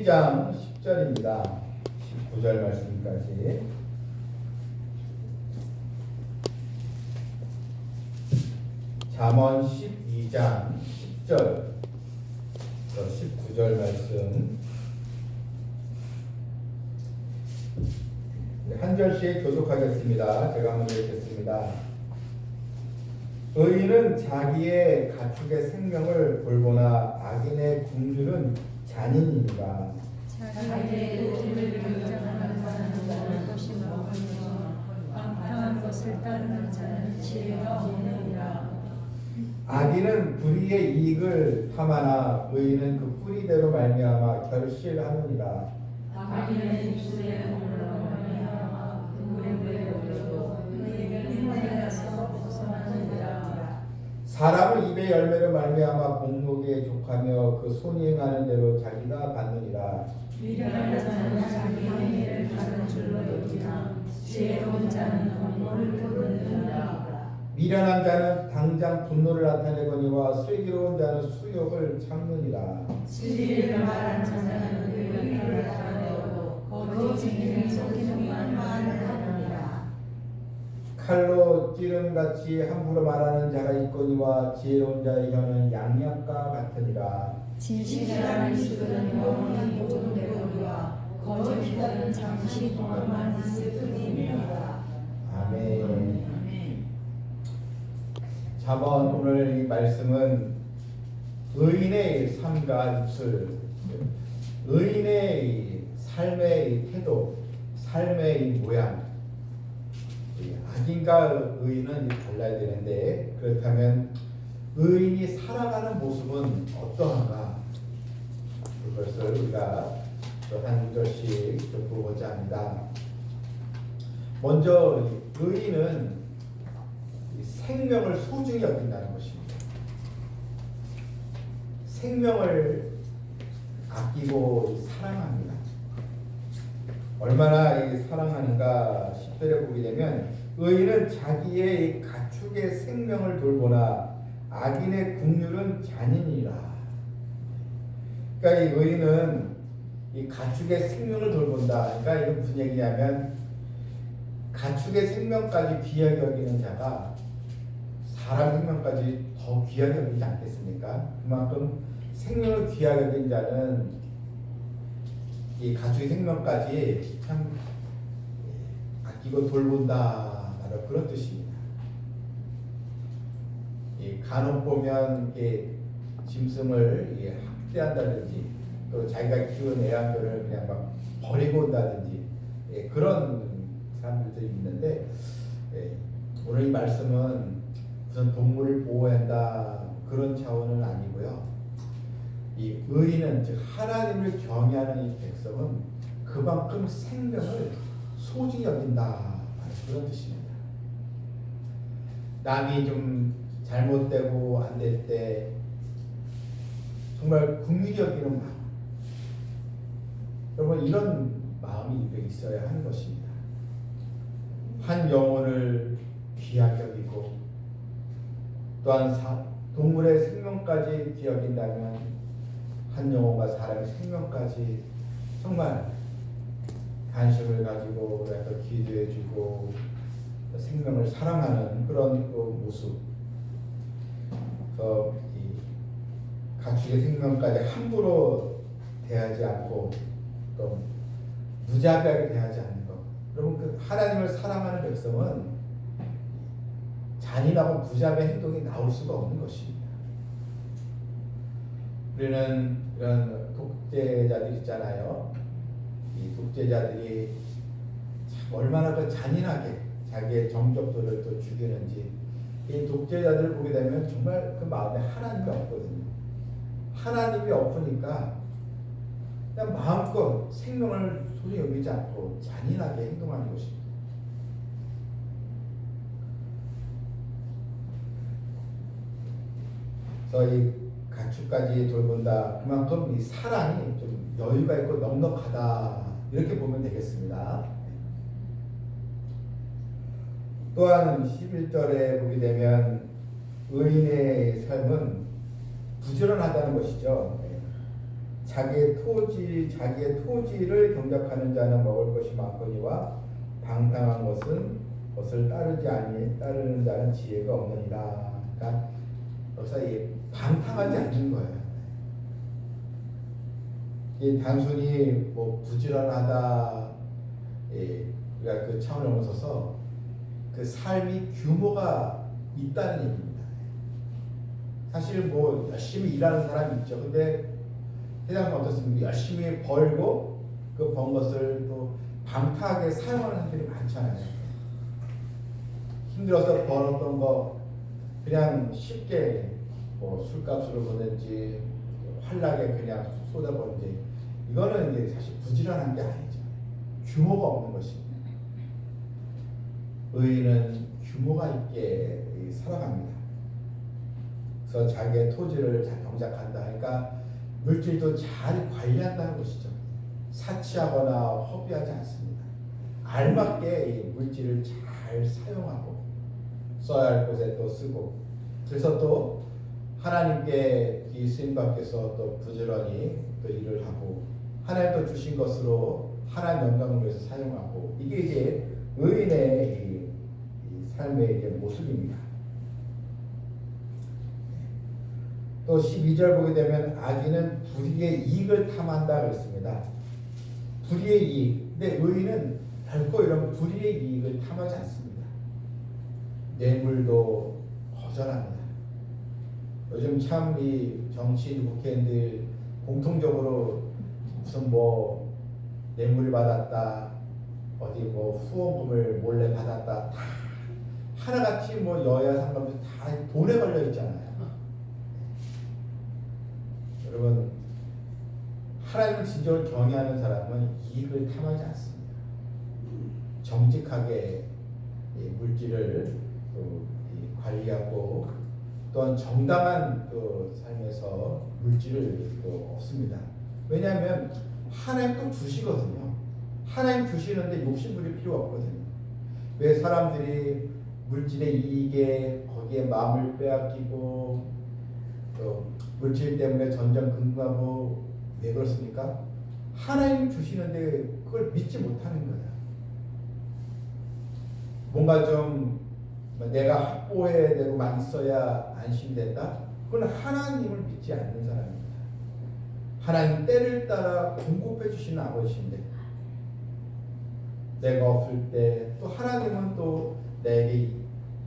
12장 10절입니다. 19절 말씀까지. 잠언 12장 10절 19절 말씀 한 절씩 교독하겠습니다. 제가 한번 읽겠습니다. 의인은 자기의 가축의 생명을 돌보나 악인의 국률은 잔인이니라. 자기의 도를 결정하는 자는 것이 먹으며 방탕한 것을 따르는 자는 지혜가 없느니라. 악인은 불의의 이익을 탐하나 의인은 그 뿌리대로 말미암아 결실하느니라. 악인은 입술에 물러 말미암아 그물에 올려도 의인은 힘내서 벗어나느니라. 사람은 입의 열매로 말미암아 복록에 족하며 그 손이 행하는 대로 자기가 받느니라. 미련한 자는 자기 행위를 바른 줄로 여기나 지혜로운 자는 공로를 거두느니라. 미련한 자는 당장 분노를 나타내거니와 슬기로운 자는 수욕을 참느니라. 진리를 말하는 자는 의를 나타내고 거짓쟁이는 속이는만 하느니라. 칼로 찌름같이 함부로 말하는 자가 있거니와 지혜로운 자의 혀는 양약과 같으니라. 진실한 입술은 영원히 보존되거니와 거짓 혀는 잠시 동안만 있을 뿐이니라. 아멘. 잠언 오늘 이 말씀은 의인의 삶과 입술, 의인의 삶의 태도, 삶의 모양, 악인과 의인은 달라야 되는데 그렇다면 의인이 살아가는 모습은 어떠한가? 그것을 우리가 또 한 구절씩 보고자 합니다. 먼저 의인은 생명을 소중히 여긴다는 것입니다. 생명을 아끼고 사랑합니다. 얼마나 사랑하는가 10절에 보게 되면 의인은 자기의 가축의 생명을 돌보나 악인의 국률은 잔인이라. 그러니까 이 의인은 이 가축의 생명을 돌본다. 그러니까 이건 무슨 얘기냐면 가축의 생명까지 귀하게 여기는 자가 사람 생명까지 더 귀하게 여기지 않겠습니까? 그만큼 생명을 귀하게 여긴 자는 이 가축의 생명까지 참 아끼고 돌본다. 바로 그런 뜻입니다. 이 간혹 보면 짐승을 학대한다든지 또 자기가 키운 애완견을 그냥 막 버리고 온다든지 그런 사람들도 있는데 오늘 이 말씀은 우선 동물을 보호해야 한다 그런 차원은 아니고요. 이 의인은 즉 하나님을 경외하는 이 백성은 그만큼 생명을 소중히 여긴다 그런 뜻입니다. 남이 좀 잘못되고 안 될 때 정말 긍휼히 여기는 마음, 여러분 이런 마음이 있어야 하는 것입니다. 한 영혼을 귀하게 여기고 또한 동물의 생명까지 귀여긴다면 한 영혼과 사람의 생명까지 정말 관심을 가지고 또 기도해주고 생명을 사랑하는 그런 모습. 그래서 이 가축의 생명까지 함부로 대하지 않고 또 무자비하게 대하지 않는 것. 여러분 그 하나님을 사랑하는 백성은 잔인하고 무자비한 행동이 나올 수가 없는 것입니다. 우리는 이런 독재자들 있잖아요. 이 독재자들이 참 얼마나 그 잔인하게 자기의 정적들을 또 죽이는지 이 독재자들을 보게 되면 정말 그 마음에 하나님이 없거든요. 하나님이 없으니까 그냥 마음껏 생명을 소중히 여기지 않고 잔인하게 행동하는 것입니다. 그래서 이 가축까지 돌본다. 그만큼 이 사랑이 좀 여유가 있고 넉넉하다. 이렇게 보면 되겠습니다. 또한 11절에 보게 되면 의인의 삶은 부지런하다는 것이죠. 자기의 토지를 경작하는 자는 먹을 것이 많거니와 방탕한 것을 따르는 자는 지혜가 없느니라. 그러니까 여기서 이 방탕하지 않는 거예요. 이 단순히 뭐 부지런하다, 우리가 그 차원을 넘어서서 그 삶이 규모가 있다는 얘기입니다. 사실 뭐 열심히 일하는 사람이 있죠. 근데 세상은 어떻습니까? 열심히 벌고 그 번 것을 또 방탕하게 사용하는 사람들이 많잖아요. 힘들어서 벌었던 거 그냥 쉽게 뭐 술값으로 보든지 환락에 그냥 쏟아버리지. 이거는 이제 사실 부지런한 게 아니죠. 규모가 없는 것입니다. 의인은 규모가 있게 살아갑니다. 그래서 자기의 토지를 잘 경작한다. 그러니까 물질도 잘 관리한다는 것이죠. 사치하거나 허비하지 않습니다. 알맞게 이 물질을 잘 사용하고 써야 할 곳에 또 쓰고, 그래서 또 하나님께 이 쓰임 받께서 또 부지런히 또 일을 하고 하나님 또 주신 것으로 하나님 영광을 위해서 사용하고, 이게 이제 의인의 이 삶의 이제 모습입니다. 또 12절 보게 되면 악인은 불의의 이익을 탐한다 그랬습니다. 불의의 이익. 근데 의인은 결코 이런 불의의 이익을 탐하지 않습니다. 뇌물도 거절합니다. 요즘 참 이 정치인, 국회의원들 공통적으로 무슨 뭐 뇌물을 받았다, 어디 뭐 후원금을 몰래 받았다, 다 하나같이 뭐 여야 상관없이 다 돈에 걸려 있잖아요. 여러분, 하나님을 진정으로 경외하는 사람은 이익을 탐하지 않습니다. 정직하게 물질을 또 관리하고 또한 정당한 또 삶에서 물질을 또 얻습니다. 왜냐하면 하나님 또 주시거든요. 하나님 주시는데 욕심부릴 필요 없거든요. 왜 사람들이 물질의 이익에 거기에 마음을 빼앗기고 또 물질 때문에 전전 근무하고 왜 그렇습니까? 하나님 주시는데 그걸 믿지 못하는 거야. 뭔가 좀 내가 확보해야 되고 막 있어야 안심된다? 그건 하나님을 믿지 않는 사람입니다. 하나님 때를 따라 공급해 주시는 아버지인데 내가 없을 때 또 하나님은 또 내게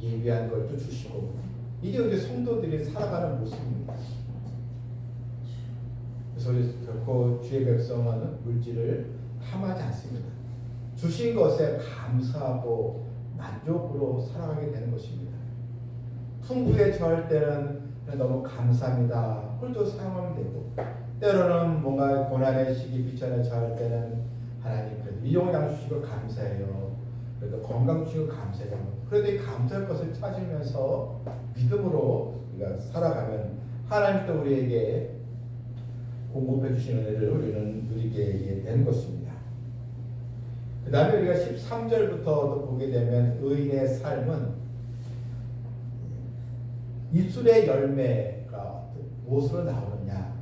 예비한 걸 또 주시고, 이게 이제 성도들이 살아가는 모습입니다. 그래서 결코 주의 백성은 물질을 탐하지 않습니다. 주신 것에 감사하고 만족으로 살아가게 되는 것입니다. 풍부에 처할 때는 너무 감사합니다. 그걸 또 사용하면 되고, 때로는 뭔가 고난의 시기 비천에 처할 때는 하나님 그래도 이용량 주시고 감사해요. 그래도 건강 주시고 감사해요. 그래도 이 감사할 것을 찾으면서 믿음으로 우리가 살아가면 하나님 또 우리에게 공급해 주시는 은혜를 우리는 누리게 되는 것입니다. 그 다음에 우리가 13절부터 보게 되면 의인의 삶은 입술의 열매가 무엇으로 나오느냐,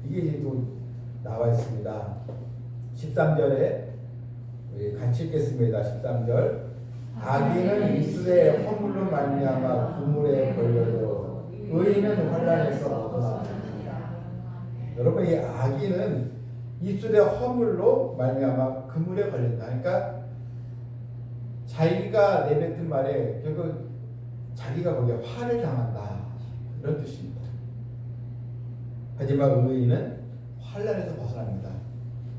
이게 이제 또 나와 있습니다. 13절에 우리 같이 읽겠습니다. 13절. 악인은 입술의 허물로 말미암아 그물에 걸려도 의인은 환난에서 벗어납니다. 여러분, 이 악인은 입술의 허물로 말미암아 그물에 걸린다. 그러니까 자기가 내뱉은 말에 결국 자기가 거기에 화를 당한다, 이런 뜻입니다. 하지만 의인은 환난에서 벗어납니다.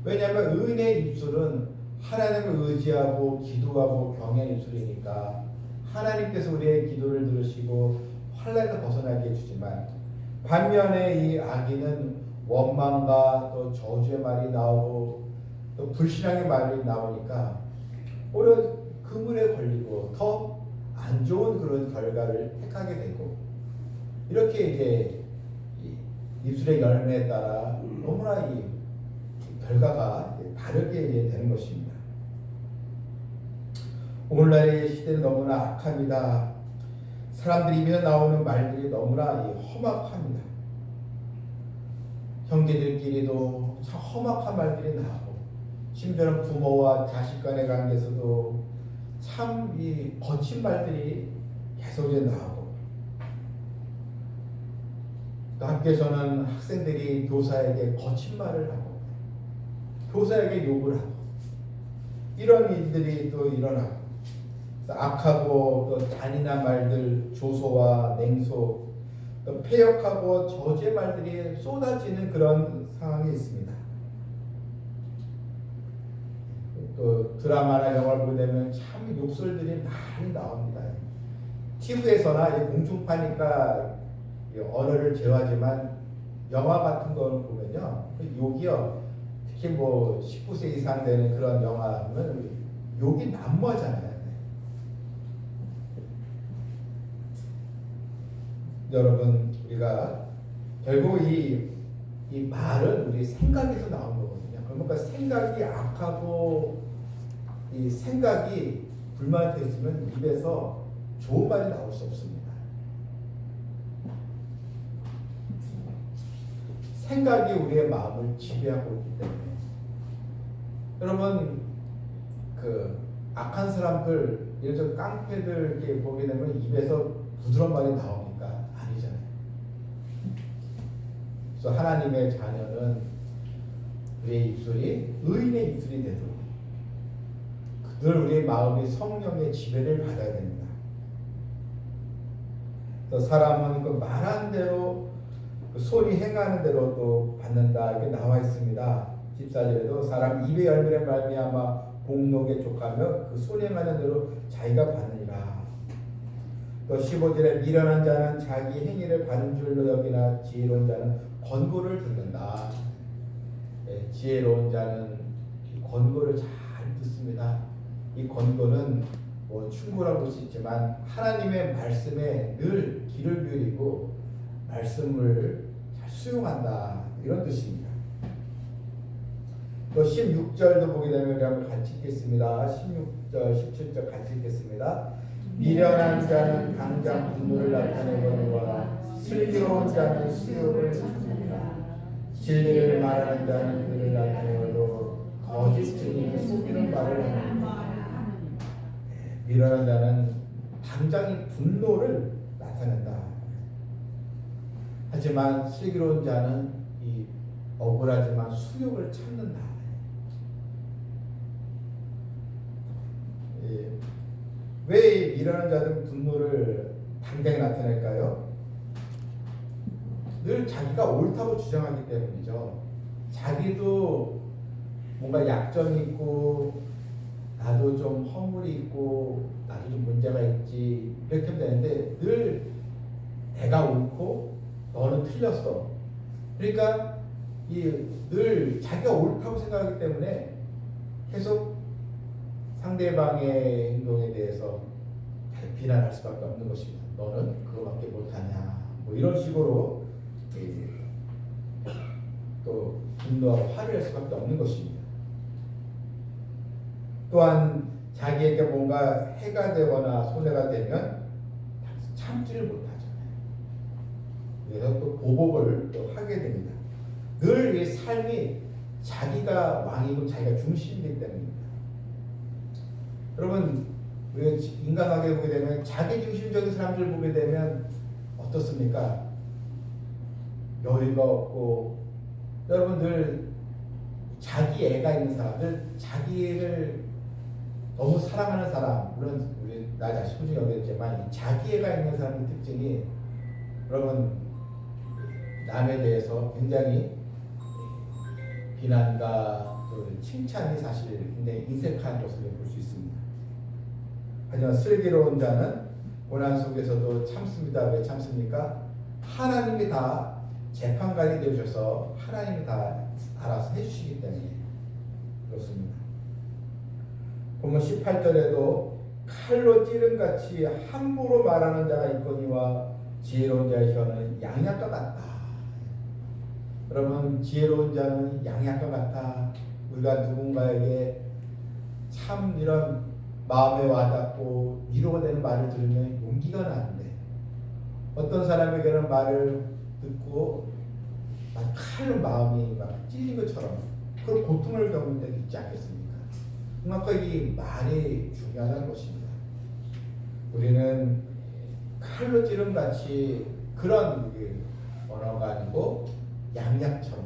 왜냐하면 의인의 입술은 하나님을 의지하고 기도하고 경외하는 입술이니까 하나님께서 우리의 기도를 들으시고 환난에서 벗어나게 해주지만, 반면에 이 악인은 원망과 또 저주의 말이 나오고 또 불신앙의 말이 나오니까 오히려 그물에 걸리고 더 안 좋은 그런 결과를 택하게 되고, 이렇게 이제 입술의 열매에 따라 너무나 이 결과가 다르게 이제 되는 것입니다. 오늘날의 시대는 너무나 악합니다. 사람들 입에서 나오는 말들이 너무나 험악합니다. 형제들끼리도 참 험악한 말들이 나오고 심지어는 부모와 자식 간의 관계에서도 참 이 거친 말들이 계속 이제 나오고 또 학교에서는 학생들이 교사에게 거친 말을 하고 교사에게 욕을 하고 이런 일들이 또 일어나고 악하고 또 잔인한 말들 조소와 냉소 또 폐역하고 저주의 말들이 쏟아지는 그런 상황이 있습니다. 또 드라마나 영화를 보게 되면 참 욕설들이 많이 나옵니다. TV에서나 공중파니까 언어를 제어하지만 영화 같은 거를 보면요 욕이요 특히 뭐 19세 이상 되는 그런 영화는 욕이 난무하잖아요. 여러분 우리가 결국 이 말은 우리 생각에서 나온 거거든요. 그러니까 생각이 악하고 이 생각이 불만이 있으면 입에서 좋은 말이 나올 수 없습니다. 생각이 우리의 마음을 지배하고 있기 때문에 여러분 그 악한 사람들 예를 들어 깡패들 이렇게 보게 되면 입에서 부드러운 말이 나옵니까? 아니잖아요. 그래서 하나님의 자녀는 우리의 입술이 의인의 입술이 되도록 늘 우리의 마음이 성령의 지배를 받아야 됩니다. 또 사람은 그 말한 대로 그 손이 행하는 대로 또 받는다 이렇게 나와 있습니다. 14절에도 사람 입의 열매를 말미암아 공록에 족하며 그 손이 행하는 대로 자기가 받느니라. 또 15절에 미련한 자는 자기 행위를 받은 줄로 여기나 지혜로운 자는 권고를 듣는다. 네, 지혜로운 자는 권고를 잘 듣습니다. 이 권고는 뭐 충고라고 볼 수 있지만 하나님의 말씀에 늘 귀를 기울이고 말씀을 잘 수용한다 이런 뜻입니다. 또 16절도 보게 되면 우리 한번 같이 읽겠습니다. 16절, 17절 같이 읽겠습니다. 미련한 자는 당장 분노를 나타내거니와 슬기로운 자는 수욕을 참는다. 진리를 말하는 자는 그를 나타내어도 거짓 증인이 속이는 말을 하는다. 미련한 자는 당장의 분노를 나타낸다. 하지만 슬기로운 자는 이 억울하지만 수욕을 참는다. 왜 미련한 자들은 분노를 당장에 나타낼까요? 늘 자기가 옳다고 주장하기 때문이죠. 자기도 뭔가 약점이 있고 나도 좀 허물이 있고 나도 좀 문제가 있지 이렇게 하면 되는데 늘 내가 옳고 너는 틀렸어. 그러니까 늘 자기가 옳다고 생각하기 때문에 계속 상대방의 행동에 대해서 비난할 수밖에 없는 것입니다. 너는 그거밖에 못하냐 뭐 이런 식으로 또 분노하고 화를 낼 수밖에 없는 것입니다. 또한 자기에게 뭔가 해가 되거나 손해가 되면 참지를 못하잖아요. 그래서 또 보복을 또 하게 됩니다. 늘 이 삶이 자기가 왕이고 자기가 중심이기 때문입니다. 여러분 우리가 인간관계 보게 되면 자기 중심적인 사람들 보게 되면 어떻습니까? 여유가 없고 여러분 늘 자기 애가 있는 사람들 자기를 너무 사랑하는 사람 물론 우리 나 자신 꾸준히 여겼지만 자기 애가 있는 사람의 특징이 여러분 남에 대해서 굉장히 비난과 또 칭찬이 사실 굉장히 인색한 모습을 볼 수 있습니다. 하지만 슬기로운 자는 고난 속에서도 참습니다. 왜 참습니까? 하나님이 다 재판관이 되셔서 하나님이 다 알아서 해주시기 때문에 그렇습니다. 보면 18절에도 칼로 찌름같이 함부로 말하는 자가 있거니와 지혜로운 자의 혀는 양약과 같다. 여러분 지혜로운 자는 양약과 같다. 우리가 누군가에게 참 이런 마음에 와닿고 위로가 되는 말을 들으면 용기가 나는데 어떤 사람에게는 말을 듣고 막 칼로 마음이 막 찔린 것처럼 그런 고통을 겪는 때도 있지 않겠습니까? 그만큼 이 말이 중요하다는 것입니다. 우리는 칼로 찌른 같이 그런 언어가 아니고 양약처럼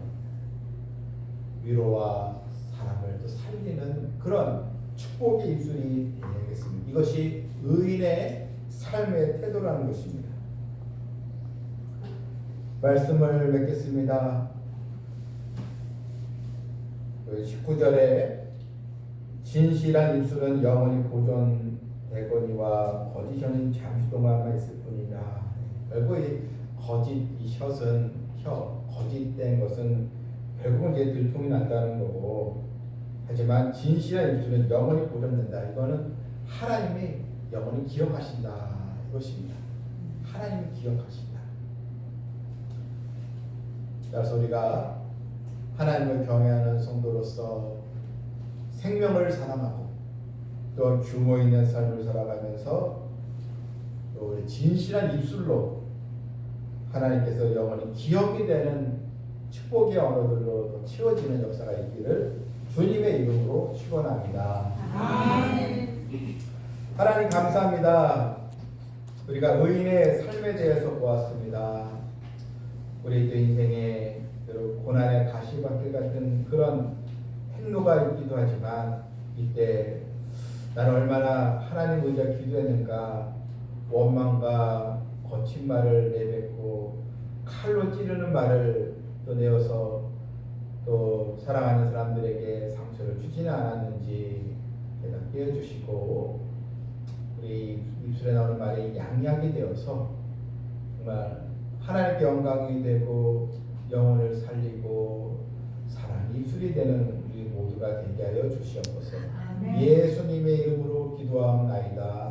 위로와 사랑을 또 살리는 그런 축복의 입술이 되야겠습니다. 이것이 의인의 삶의 태도라는 것입니다. 말씀을 맺겠습니다. 19절에 진실한 입술은 영원히 보존되거니와 거짓 혀는 잠시 동안만 있을 뿐이다. 결국 이 거짓 이 혀는 거짓된 것은 결국은 이제 들통이 난다는 거고, 하지만 진실한 입술은 영원히 보존된다. 이거는 하나님이 영원히 기억하신다 이것입니다. 하나님이 기억하신다. 따라서 우리가 하나님을 경외하는 성도로서 생명을 사랑하고 또 규모 있는 삶을 살아가면서 또 우리 진실한 입술로 하나님께서 영원히 기억이 되는 축복의 언어들로 또 채워지는 역사가 있기를 주님의 이름으로 축원합니다. 하나님 감사합니다. 우리가 의인의 삶에 대해서 보았습니다. 우리 인생에 고난의 가시밭길 같은 그런 행로가 있기도 하지만 이때 나는 얼마나 하나님 의지하 기도했는가, 원망과 거친 말을 내뱉고 칼로 찌르는 말을 또 내어서 또 사랑하는 사람들에게 상처를 주지는 않았는지 깨닫게 해주시고, 우리 입술에 나오는 말이 양약이 되어서 정말 하나님께 영광이 되고 영혼을 살리고 사랑 입술이 되는 우리 모두가 되게 하여 주시옵소서. 예수님의 이름으로 기도하옵나이다.